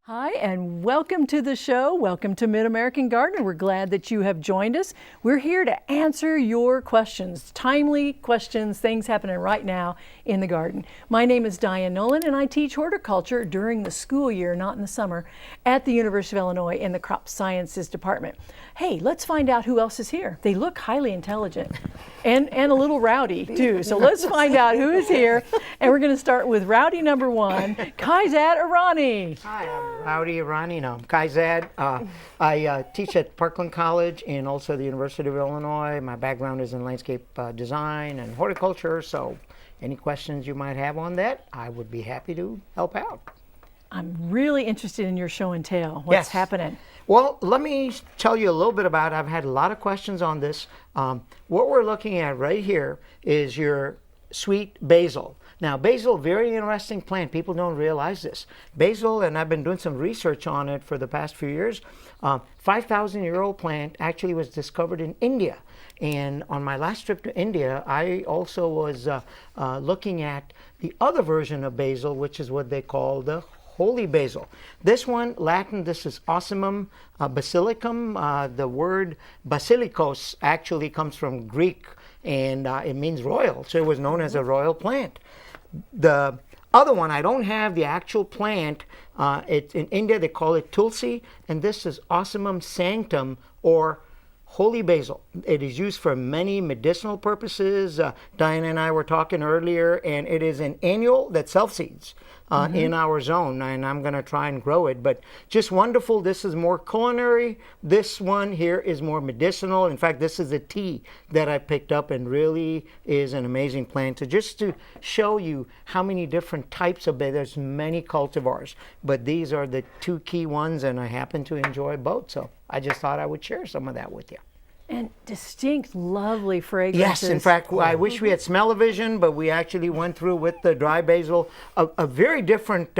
Hi, and welcome to the show. Welcome to Mid-American Gardener. We're glad that you have joined us. We're here to answer your questions, timely questions, things happening right now in the garden. My name is Diane Nolan, and I teach horticulture during the school year, not in the summer, at the University of Illinois in the Crop Sciences Department. Hey, let's find out who else is here. They look highly intelligent and a little rowdy too. So let's find out who is here. And we're going to start with rowdy number one, Kaizad Irani. Hi, I'm Rowdy Irani. No, I'm Kaizad. I teach at Parkland College and also the University of Illinois. My background is in landscape design and horticulture, so any questions you might have on that, I would be happy to help out. I'm really interested in your show and tell. What's happening? Well, let me tell you a little bit about it. I've had a lot of questions on this. What we're looking at right here is your sweet basil. Now, basil, very interesting plant. People don't realize this. Basil, and I've been doing some research on it for the past few years, 5,000-year-old plant actually was discovered in India. And on my last trip to India, I also was looking at the other version of basil, which is what they call the holy basil. This one, Latin, this is Ocimum basilicum. The word basilikos actually comes from Greek, and it means royal, so it was known as a royal plant. The other one, I don't have the actual plant. It's in India, they call it tulsi, and this is Ocimum sanctum, or holy basil. It is used for many medicinal purposes. Diana and I were talking earlier, and it is an annual that self-seeds in our zone, and I'm going to try and grow it. But just wonderful. This is more culinary. This one here is more medicinal. In fact, this is a tea that I picked up and really is an amazing plant. So just to show you how many different types of basil, there's many cultivars, but these are the two key ones, and I happen to enjoy both. So I just thought I would share some of that with you. And distinct, lovely fragrances. Yes, in fact, I wish we had smell-o-vision, but we actually went through with the dry basil a very different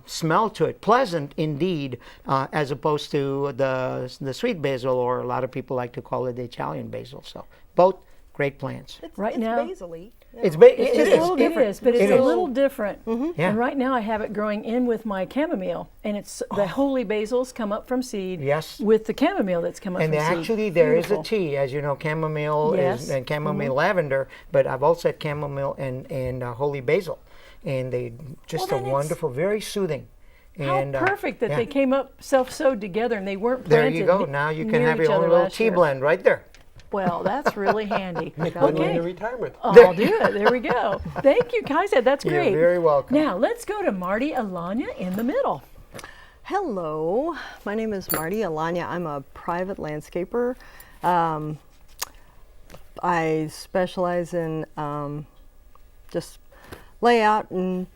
smell to it, pleasant indeed, as opposed to the sweet basil, or a lot of people like to call it the Italian basil. So both great plants. It's now, basil-y. It's just a little different, but it's a little different. Yeah. And right now I have it growing in with my chamomile, and it's the holy basils come up from seed with the chamomile that's come up and from seed. And actually there is a tea, as you know, chamomile and chamomile lavender, but I've also had chamomile and holy basil, and they just wonderful, very soothing. And, how perfect that they came up self-sowed together and they weren't planted. There you go. Now you can have your own little tea blend right there. Well, that's really handy. Going into retirement. I'll do it. There we go. Thank you, Kaizad. That's great. You're very welcome. Now, let's go to Marty Alanya in the middle. Hello, my name is Marty Alanya. I'm a private landscaper. I specialize in just layout and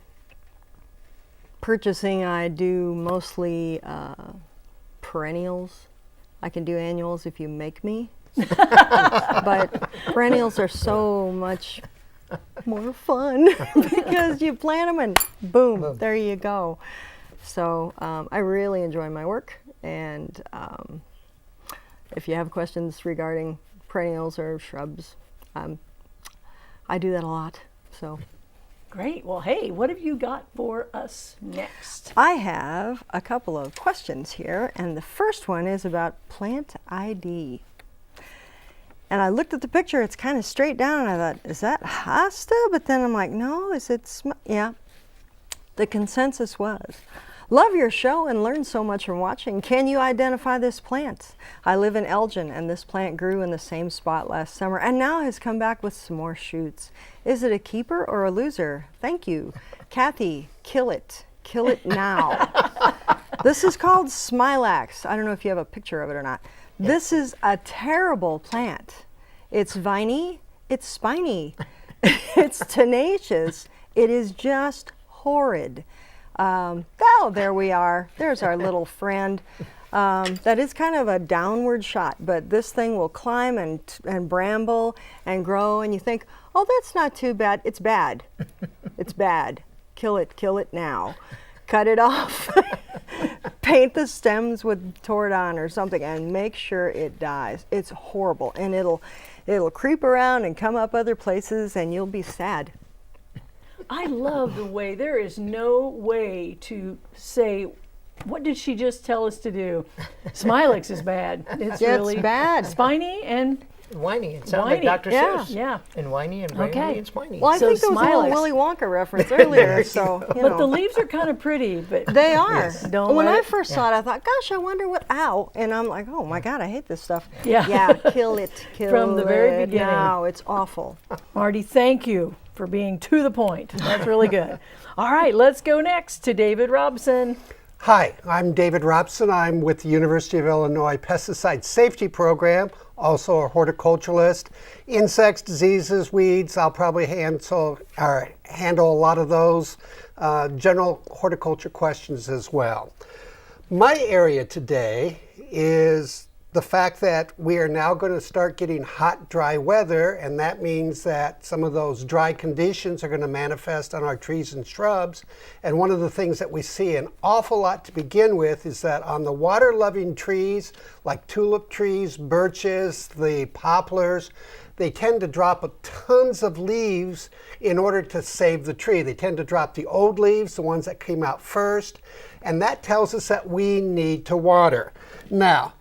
purchasing. I do mostly perennials. I can do annuals if you make me. But perennials are so much more fun because you plant them and boom, there you go. So I really enjoy my work, and if you have questions regarding perennials or shrubs, I do that a lot. So great. Well, hey, what have you got for us next? I have a couple of questions here, and the first one is about plant ID. And I looked at the picture, it's kind of straight down, and I thought, is that hosta? But then I'm like, no, is it, yeah. The consensus was, love your show and learn so much from watching. Can you identify this plant? I live in Elgin, and this plant grew in the same spot last summer, and now has come back with some more shoots. Is it a keeper or a loser? Thank you. Kathy, kill it now. This is called Smilax. I don't know if you have a picture of it or not. This is a terrible plant. It's viney, it's spiny, it's tenacious, it is just horrid. Oh, there we are. There's our little friend. That is kind of a downward shot, but this thing will climb and bramble and grow, and you think, oh, that's not too bad. It's bad. It's bad. Kill it now. Cut it off. Paint the stems with Toradon or something and make sure it dies. It's horrible, and it'll creep around and come up other places, and you'll be sad. I love the way there is no way to say What did she just tell us to do? Smilex is bad. It's Yeah, really it's bad. spiny and Whiny. It sounds Whiny, like Dr. yeah. Seuss. yeah. And whiny and brandy Okay. and spiny. Well, I So think there was a little Smilex. Willy Wonka reference earlier, so you But know. the leaves are kind of pretty, but They are. Don't when let I it- first saw it, I thought, gosh, I wonder what, ow. And I'm like, oh my God, I hate this stuff. Yeah. Yeah, kill it, kill From the very it. beginning. No, it's awful. Marty, thank you for being to the point. That's really good. All right, let's go next to David Robson. Hi, I'm David Robson. I'm with the University of Illinois Pesticide Safety Program, also a horticulturalist. Insects, diseases, weeds, I'll probably handle a lot of those. General horticulture questions as well. My area today is the fact that we are now going to start getting hot, dry weather, and that means that some of those dry conditions are going to manifest on our trees and shrubs. And one of the things that we see an awful lot to begin with is that on the water-loving trees, like tulip trees, birches, the poplars, they tend to drop tons of leaves in order to save the tree. They tend to drop the old leaves, the ones that came out first, and that tells us that we need to water. Now,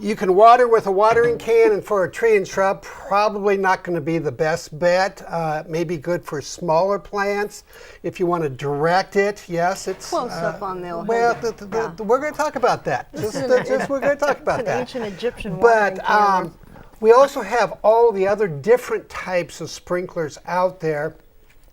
you can water with a watering can, and for a tree and shrub, probably not going to be the best bet. Maybe good for smaller plants. If you want to direct it, yes, it's Close up on the old well, head. we're going to talk about that. We're going to talk about It's that. an ancient Egyptian watering But can. we also have all the other different types of sprinklers out there.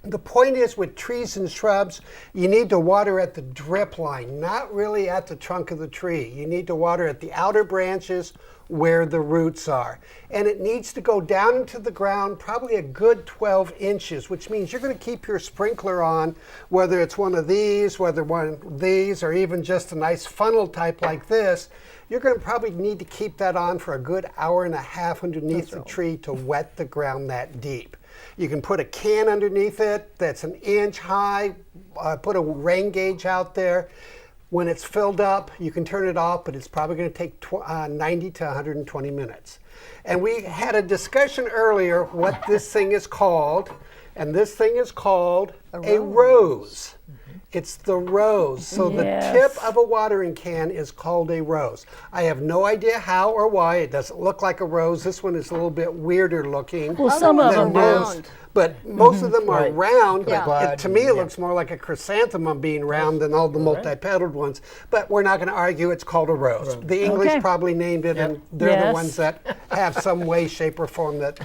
The point is, with trees and shrubs, you need to water at the drip line, not really at the trunk of the tree. You need to water at the outer branches where the roots are. And it needs to go down into the ground probably a good 12 inches, which means you're going to keep your sprinkler on, whether it's one of these, whether one of these, or even just a nice funnel type like this. You're going to probably need to keep that on for a good hour and a half underneath the tree to wet the ground that deep. You can put a can underneath it that's an inch high, put a rain gauge out there. When it's filled up, you can turn it off, but it's probably going to take 90 to 120 minutes. And we had a discussion earlier what this thing is called, and this thing is called a rose. It's the rose. So the Yes. tip of a watering can is called a rose. I have no idea how or why. It doesn't look like a rose. This one is a little bit weirder looking. Well, some of than them do. most. But most of them are Right. round. Yeah. But to me, it looks more like a chrysanthemum being round than all the multi-petaled ones. But we're not going to argue. It's called a rose. The English Okay. probably named it, and they're the Yes. ones that have some way, shape, or form that.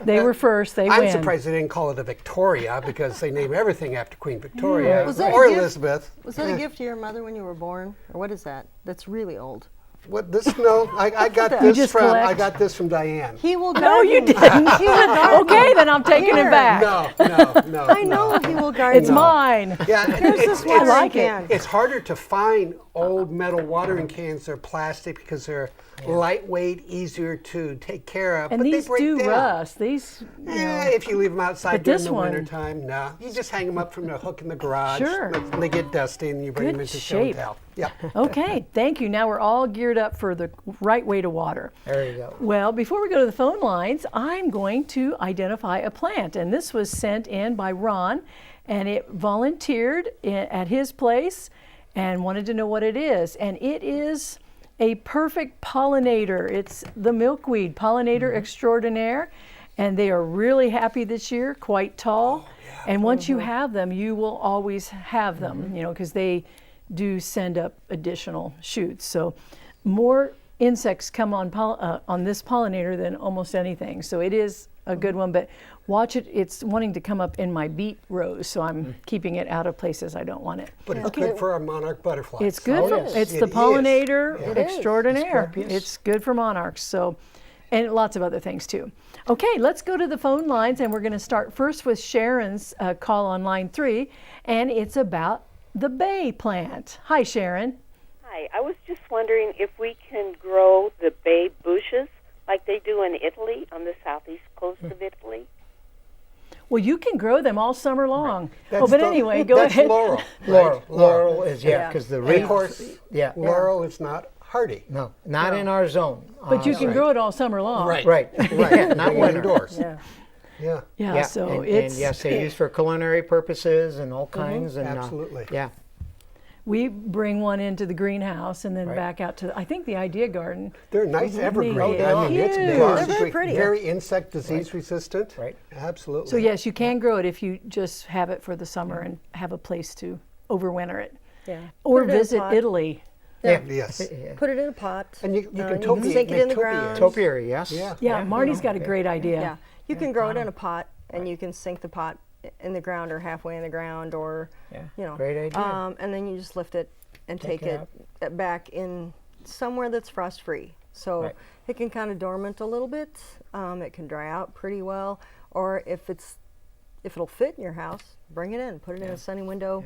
They were first. They I'm win. surprised they didn't call it a Victoria because they name everything after Queen Victoria Was that a or gift? Elizabeth. Was that a gift to your mother when you were born? Or what is that? That's really old. What this? No, I got that? You this just from collect? I got this from Diane. He will No, garden. you didn't. He will garden. Okay, then I'm taking Here. it back. No. I know he will garden. It's mine. Yeah, Here's this watering like it. can. It's harder to find old metal watering cans. They're plastic because they're lightweight, easier to take care of. And but these they break do down. rust. These, you Yeah, know. if you leave them outside But during this the one- wintertime, no. You just hang them up from the hook in the garage. Sure. And they get dusty and you bring Good them into show and shape. tell. Yeah. Okay, thank you. Now we're all geared up for the right way to water. There you go. Well, before we go to the phone lines, I'm going to identify a plant. And this was sent in by Ron, and it volunteered at his place and wanted to know what it is. And it is a perfect pollinator. It's the milkweed, pollinator extraordinaire. And they are really happy this year, quite tall. And once you have them, you will always have them, you know, because they do send up additional shoots. So more insects come on this pollinator than almost anything. So it is a good one, but watch it. It's wanting to come up in my beet rows, so I'm keeping it out of places I don't want it. But it's good for our monarch butterflies. It's good. Oh, for, yes. It's It the is. pollinator Yeah. extraordinaire. Asclepius. It's good for monarchs. So, and lots of other things too. Okay, let's go to the phone lines, and we're going to start first with Sharon's call on line 3, and it's about the bay plant. Hi, Sharon. Hi, I was just wondering if we can grow the bay bushes like they do in Italy, on the southeast coast of Italy. Well, you can grow them all summer long. That's Oh, but the- anyway, go that's ahead. Laurel. Laurel. right? Laurel is, Yeah. because the And reed. of course, Yeah. Laurel is not hardy. No, not in our zone. But you can right. grow it all summer long. Right. Right. Yeah, not Bring it winter. indoors. Yeah. Yeah. Yeah. So and it's yes, they use for culinary purposes and all kinds. And Absolutely. yeah. we bring one into the greenhouse and then Right. back out to, I think, the Idea Garden. They're nice evergreen. get I mean, it's huge. big. They're very pretty. Very insect disease resistant. Right. Absolutely. So yes, you can grow it if you just have it for the summer and have a place to overwinter it. Yeah. Or Put it in a visit pot. Italy. Yes. Put it in a pot. And you can you topiary, sink it in the make ground. Topiary, yes. Yeah. Yeah, Marty's got a great idea. Yeah, you can grow it in a pot, and you can sink the pot in the ground or halfway in the ground, or Yeah, you know, great idea. and then you just lift it and Take take it it back in somewhere that's frost free. So Right. it can kind of dormant a little bit. It can dry out pretty well, or if it'll fit in your house, bring it in, put it in a sunny window.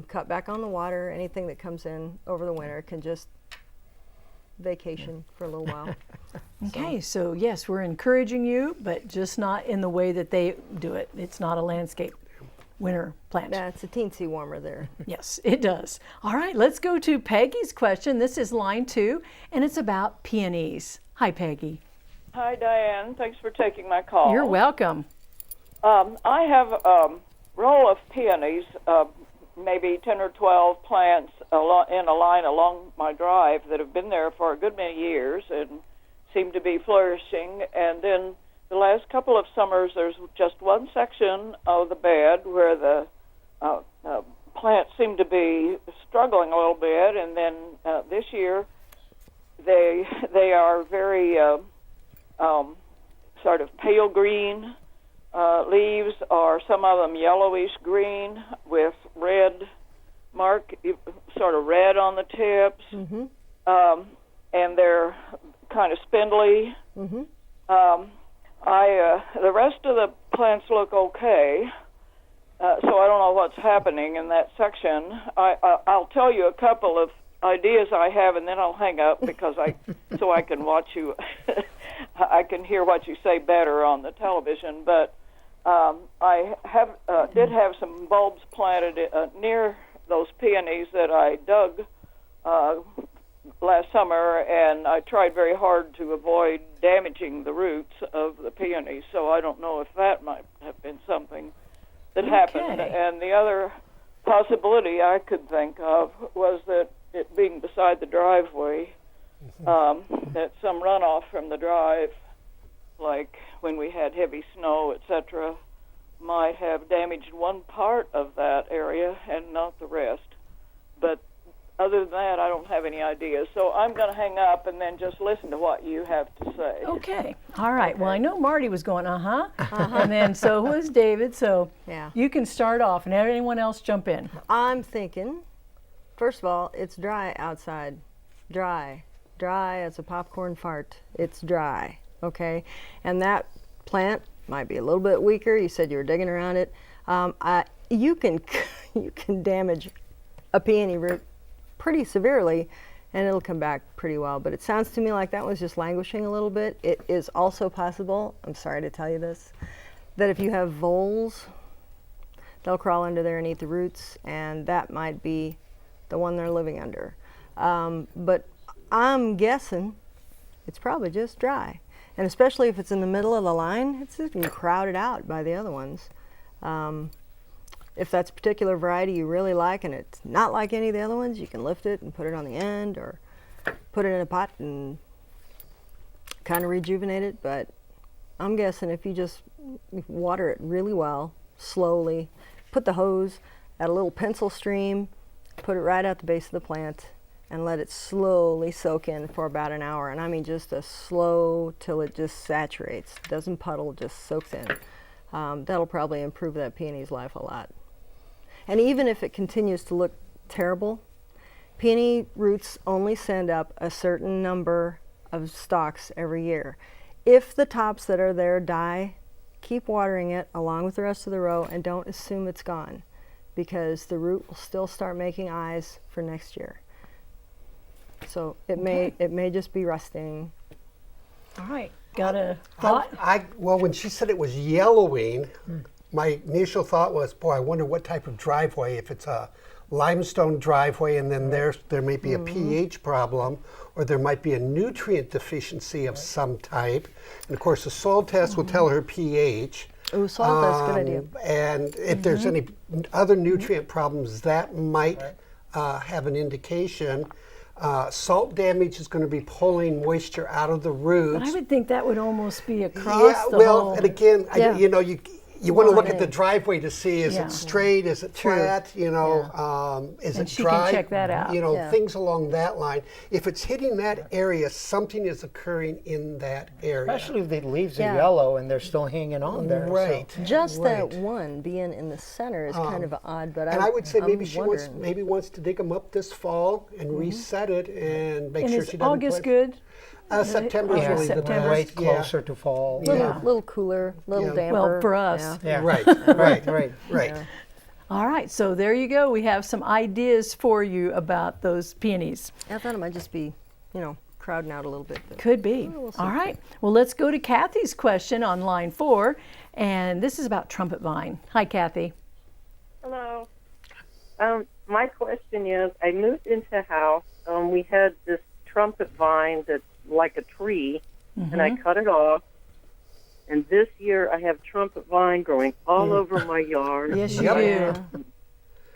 Cut back on the water. Anything that comes in over the winter can just vacation for a little while. Okay, so yes, we're encouraging you, but just not in the way that they do it. It's not a landscape winter plant. Yeah, it's a teensy warmer there. Yes, it does. All right, let's go to Peggy's question. This is line 2, and it's about peonies. Hi, Peggy. Hi, Diane. Thanks for taking my call. You're welcome. I have a row of peonies, maybe 10 or 12 plants in a line along my drive that have been there for a good many years and seem to be flourishing. And then the last couple of summers, there's just one section of the bed where the plants seem to be struggling a little bit. And then this year, they are very sort of pale green. Leaves are some of them yellowish green with red sort of red on the tips, and they're kind of spindly. The rest of the plants look okay, so I don't know what's happening in that section. I'll tell you a couple of ideas I have, and then I'll hang up because so I can watch you. I can hear what you say better on the television, but. I did have some bulbs planted near those peonies that I dug last summer, and I tried very hard to avoid damaging the roots of the peonies, so I don't know if that might have been something that happened. And the other possibility I could think of was that it being beside the driveway, that some runoff from the drive, like when we had heavy snow, etc., might have damaged one part of that area and not the rest. But other than that, I don't have any ideas. So I'm going to hang up and then just listen to what you have to say. Okay. All right. Well, I know Marty was going, and then so was David. So Yeah. you can start off, and anyone else jump in. I'm thinking, first of all, it's dry outside. Dry as a popcorn fart. It's dry, okay? And that plant might be a little bit weaker. You said you were digging around it. You can damage a peony root pretty severely, and it'll come back pretty well. But it sounds to me like that was just languishing a little bit. It is also possible, I'm sorry to tell you this, that if you have voles, they'll crawl under there and eat the roots, and that might be the one they're living under. But I'm guessing it's probably just dry. And especially if it's in the middle of the line, it's just gonna be crowded out by the other ones. If that's a particular variety you really like and it's not like any of the other ones, you can lift it and put it on the end or put it in a pot and kind of rejuvenate it. But I'm guessing if you just water it really well, slowly, put the hose at a little pencil stream, put it right at the base of the plant, and let it slowly soak in for about an hour. And I mean just a slow till it just saturates. Doesn't puddle, just soaks in. That'll probably improve that peony's life a lot. And even if it continues to look terrible, peony roots only send up a certain number of stalks every year. If the tops that are there die, keep watering it along with the rest of the row and don't assume it's gone, because the root will still start making eyes for next year. So it may just be rusting. All right. Got a thought? Well, when she said it was yellowing, my initial thought was, boy, I wonder what type of driveway. If it's a limestone driveway, and then there may be a pH problem, or there might be a nutrient deficiency of some type. And of course, the soil test will tell her pH. Ooh, soil test, good idea. And if there's any other nutrient problems, that might have an indication. Salt damage is going to be pulling moisture out of the roots. I would think that would almost be across Yeah, the well, whole. and again, Yeah. You want to look at Line. the driveway to see, is Yeah. it straight, is it flat, is And it she can dry? check that out. Yeah. Things along that line. If it's hitting that area, something is occurring in that area. Especially if the leaves Yeah. are yellow and they're still hanging on there. so- Right. Just that Right. one being in the center is kind of odd, but And I would say I'm maybe she wants wondering. maybe wants to dig them up this fall and reset it and make and sure is she doesn't August plant- good? September is Yeah, really the September. right best. Yeah. closer to fall. Little, little cooler, little Yeah. damper. Well, for us. Yeah. Yeah. Right, right, Right. right. All right, so there you go. We have some ideas for you about those peonies. I thought it might just be, crowding out a little bit. But Could be. we'll see. All right. Well, let's go to Kathy's question on line 4, and this is about trumpet vine. Hi, Kathy. Hello. My question is, I moved into a house. We had this trumpet vine that's like a tree, and I cut it off. And this year, I have trumpet vine growing all over my yard. Yes, you Yep. do.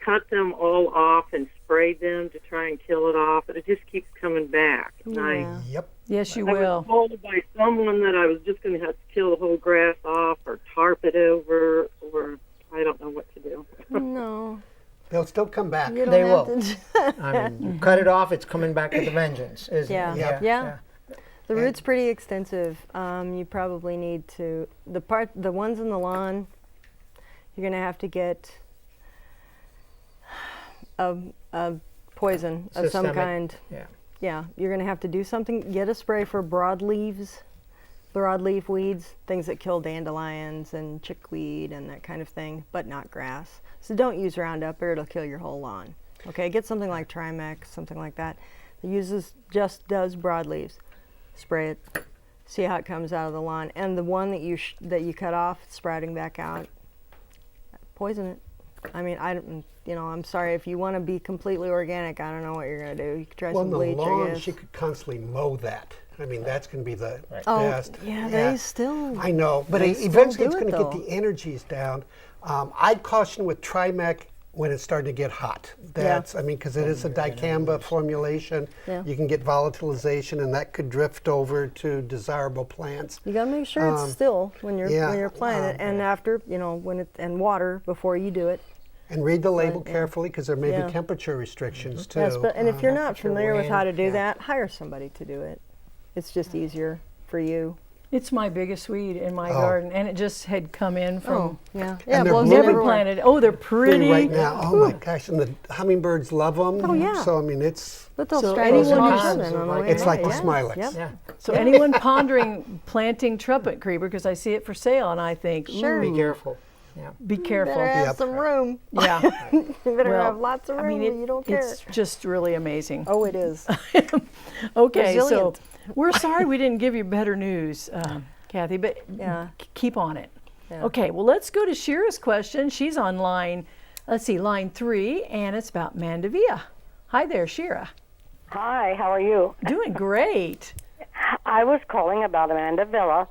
Cut them all off and sprayed them to try and kill it off, but it just keeps coming back. And Yeah. Yep. Yes, you I will. was told by someone that I was just going to have to kill the whole grass off or tarp it over, or I don't know what to do. No, They'll still come back. you don't They have will. to. I mean, you cut it off, it's coming back with a vengeance, isn't Yeah. it? Yeah. The root's pretty extensive. You probably need to the ones in the lawn. You're gonna have to get a poison of some Systemic. kind. Yeah. Yeah, you're gonna have to do something. Get a spray for broadleaf weeds, things that kill dandelions and chickweed and that kind of thing, but not grass. So don't use Roundup or it'll kill your whole lawn. Okay, get something like Trimex, something like that. It does broadleaves. Spray it, see how it comes out of the lawn. And the one that you cut off, sprouting back out, poison it. I mean, I'm sorry, if you want to be completely organic, I don't know what you're going to do. You could try Well, some in the bleach, I lawn, guess. she could constantly mow that. I mean, that's going to be the Oh, best. yeah, they still. I know, but they still eventually do it's it, going to get though. the energies down. I'd caution with Trimec when it's starting to get hot. That's, I mean, because it is a dicamba formulation. Yeah. You can get volatilization, and that could drift over to desirable plants. You gotta make sure it's still when you're applying it, and after and water before you do it. And read the label yeah. carefully, because there may Yeah. be temperature restrictions too. Yes, and if you're not familiar with how to do yeah. that, hire somebody to do it. It's just easier for you. It's my biggest weed in my Oh. garden, and it just had come in from yeah, they're blows blooming. never everywhere. planted. Oh, they're pretty. right now, oh my gosh, and the hummingbirds love them. Oh, yeah. So I mean, it's But they'll So strangle anyone some who's- coming on the way it's like out. the Yeah. Smilex. Yep. Yeah. So anyone pondering planting trumpet creeper, because I see it for sale, and I think, Sure. Be ooh, careful. Yeah. be careful. Better have Yep. some room. Yeah. You better Well, have lots of room. I mean, you don't care. it's just really amazing. Oh, it is. Okay, so Resilient. we're sorry we didn't give you better news, Kathy, but Yeah. keep on it. Yeah. Okay, well, let's go to Shira's question. She's on line 3, and it's about Mandevilla. Hi there, Shira. Hi, how are you? Doing great. I was calling about Amanda Villa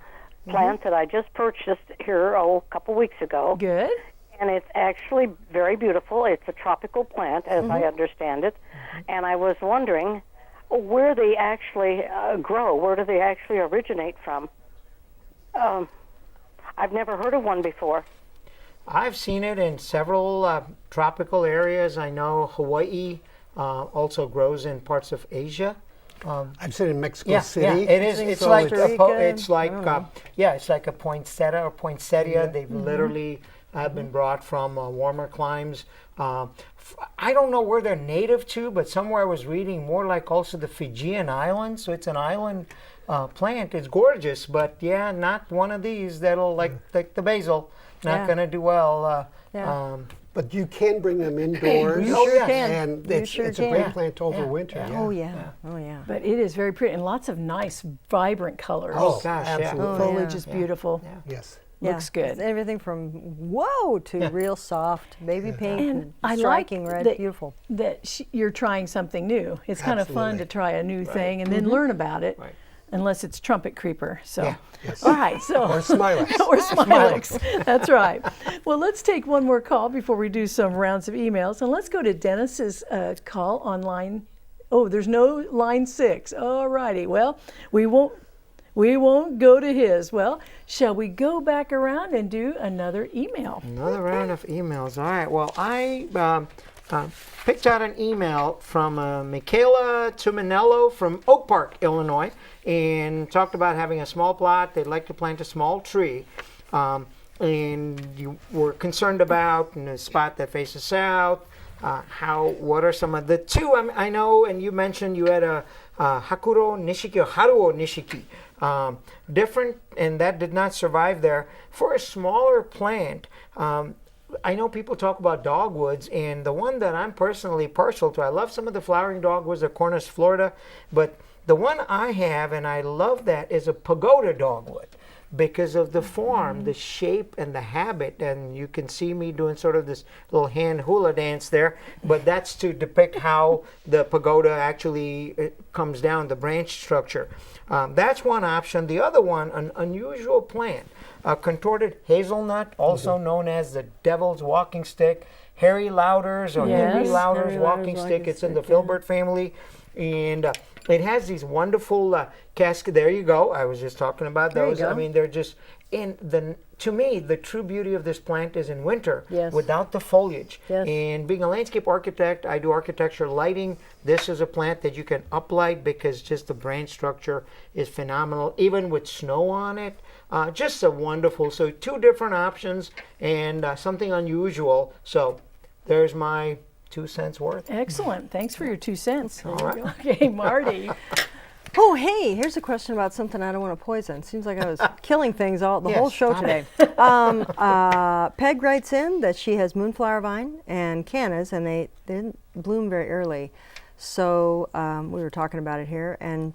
plant that I just purchased here a couple weeks ago, Good. and it's actually very beautiful. It's a tropical plant, as I understand it, and I was wondering where they actually grow. Where do they actually originate from? I've never heard of one before. I've seen it in several tropical areas. I know Hawaii also grows in parts of Asia. I've seen it in Mexico Yeah, City. yeah, it is. It's so like Costa Rica, it's like it's like a poinsettia or poinsettia. They've literally been brought from warmer climes. I don't know where they're native to, but somewhere I was reading more like also the Fijian Islands. So it's an island plant. It's gorgeous, but yeah, not one of these that'll like the basil. Not Yeah. gonna do well. Yeah. But you can bring them indoors. You sure can. And You it's, sure it's a can. great plant over winter. Yeah. Oh yeah. Oh yeah. But it is very pretty and lots of nice, vibrant colors. Oh, gosh, yeah. absolutely. Foliage yeah. is beautiful. Yes. Looks Yeah, good. it's everything from whoa to real soft, baby pink, And I like striking red, that, beautiful. that you're trying something new. It's kind of fun to Absolutely. try a new thing and then learn about it. Right. unless it's trumpet creeper. So, Yeah, all right. So Or Smilex. or Smilex. That's right. Well, let's take one more call before we do some rounds of emails, and let's go to Dennis's call on line. Oh, there's no line 6. All righty. Well, we won't go to his. Well, shall we go back around and do another email? Another round of emails. All right. Well, I picked out an email from Michaela Tuminello from Oak Park, Illinois, and talked about having a small plot. They'd like to plant a small tree. And you were concerned about in a spot that faces south. What are some of the two? I know, and you mentioned you had a Hakuro Nishiki or Haruo Nishiki. Different, and that did not survive there. For a smaller plant, I know people talk about dogwoods, and the one that I'm personally partial to, I love some of the flowering dogwoods of Cornus, Florida, but the one I have, and I love that, is a pagoda dogwood because of the form, the shape, and the habit. And you can see me doing sort of this little hand hula dance there, but that's to depict how the pagoda actually comes down, the branch structure. That's one option. The other one, an unusual plant, a contorted hazelnut, also known as the devil's walking stick, Harry Lauder's or Henry Yes, Lauder's Henry walking Lauder's stick. walking It's in the stick, yeah. filbert family. And it has these wonderful cascades. There you go. I was just talking about There you those. go. I mean, they're just to me, the true beauty of this plant is in winter Yes. without the foliage. Yes. And being a landscape architect, I do architecture lighting. This is a plant that you can uplight because just the branch structure is phenomenal, even with snow on it. Just a wonderful. So 2 different options and something unusual. So there's my 2 cents worth. Excellent. Thanks for your 2 cents. All right. Okay, Marty. Oh, hey, here's a question about something I don't want to poison. Seems like I was killing things the Yes, whole show stop today. Peg writes in that she has moonflower vine and cannas, and they didn't bloom very early. So we were talking about it here, and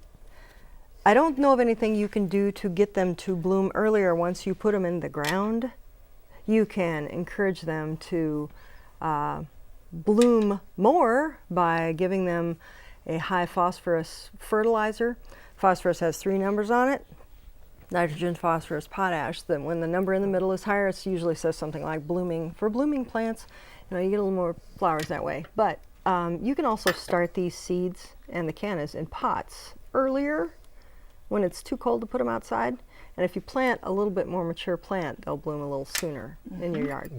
I don't know of anything you can do to get them to bloom earlier once you put them in the ground. You can encourage them to bloom more by giving them a high phosphorus fertilizer. Phosphorus has 3 numbers on it: nitrogen, phosphorus, potash. Then when the number in the middle is higher, it usually says something like blooming. For blooming plants, you get a little more flowers that way. But you can also start these seeds and the cannas in pots earlier when it's too cold to put them outside. And if you plant a little bit more mature plant, they'll bloom a little sooner in your yard.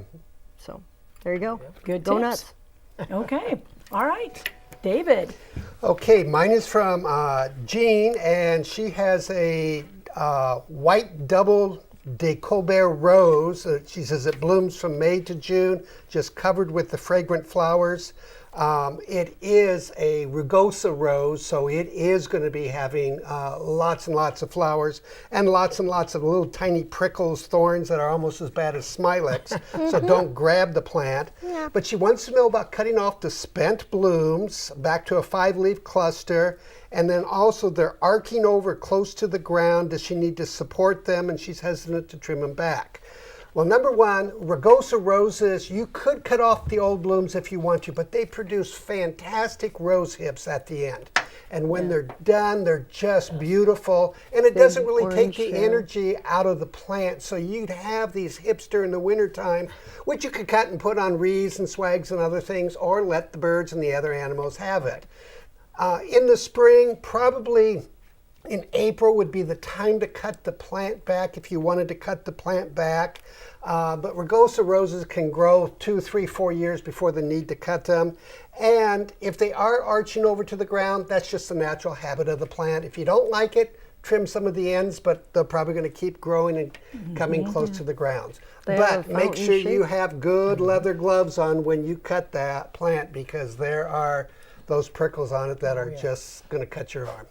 So there you go. Good Go tips. nuts. Okay. All right. David. Okay, mine is from Jean, and she has a white double de Colbert rose. She says it blooms from May to June, just covered with the fragrant flowers. It is a rugosa rose, so it is going to be having lots and lots of flowers and lots of little tiny prickles, thorns that are almost as bad as Smilex. So don't grab the plant. Yeah. But she wants to know about cutting off the spent blooms back to a 5-leaf cluster. And then also they're arcing over close to the ground. Does she need to support them? And she's hesitant to trim them back. Well, number one, rugosa roses, you could cut off the old blooms if you want to, but they produce fantastic rose hips at the end. And when they're done, they're just beautiful. And it doesn't really take the energy out of the plant. So you'd have these hips during the wintertime, which you could cut and put on wreaths and swags and other things, or let the birds and the other animals have it. In the spring, probably in April would be the time to cut the plant back if you wanted to cut the plant back. But rugosa roses can grow 2, 3, 4 years before the need to cut them. And if they are arching over to the ground, that's just the natural habit of the plant. If you don't like it, trim some of the ends, but they're probably going to keep growing and coming close to the ground. But make sure you have good leather gloves on when you cut that plant, because there are those prickles on it that are just going to cut your arm.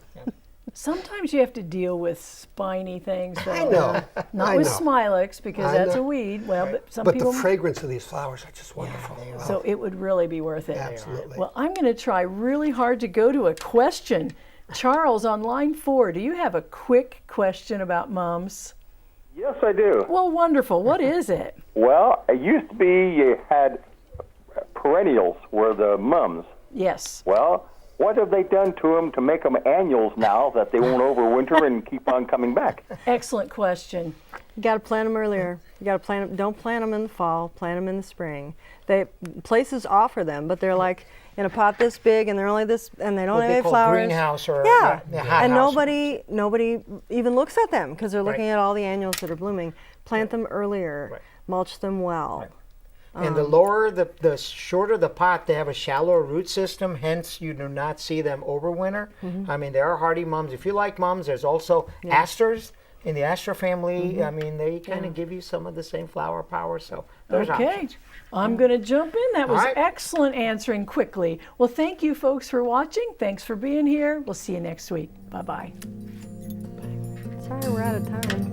Sometimes you have to deal with spiny things. Though. I know. Not I with know. Smilex, because I that's know. a weed. Well, but some But people. the fragrance of these flowers are just wonderful. So it would really be worth it. Absolutely. Well, I'm going to try really hard to go to a question. Charles, on line 4, do you have a quick question about mums? Yes, I do. Well, wonderful. What is it? Well, it used to be you had perennials were the mums. Yes. Well, What have they done to them to make them annuals now that they won't overwinter and keep on coming back? Excellent question. You got to plant them earlier. You got to plant them. Don't plant them in the fall. Plant them in the spring. Places offer them, but they're like in a pot this big, and they're only this, and they don't What have they any call flowers. greenhouse or yeah, hot and house. nobody even looks at them because they're looking Right. at all the annuals that are blooming. Plant them earlier. Right. Mulch them well. And the lower, the shorter the pot, they have a shallower root system, hence you do not see them overwinter. I mean, there are hardy mums. If you like mums, there's also asters in the aster family. I mean, they kind of give you some of the same flower power, so there's Okay, options. I'm going to jump in. That was All right. excellent answering quickly. Well, thank you folks for watching. Thanks for being here. We'll see you next week. Bye-bye. Sorry, we're out of time.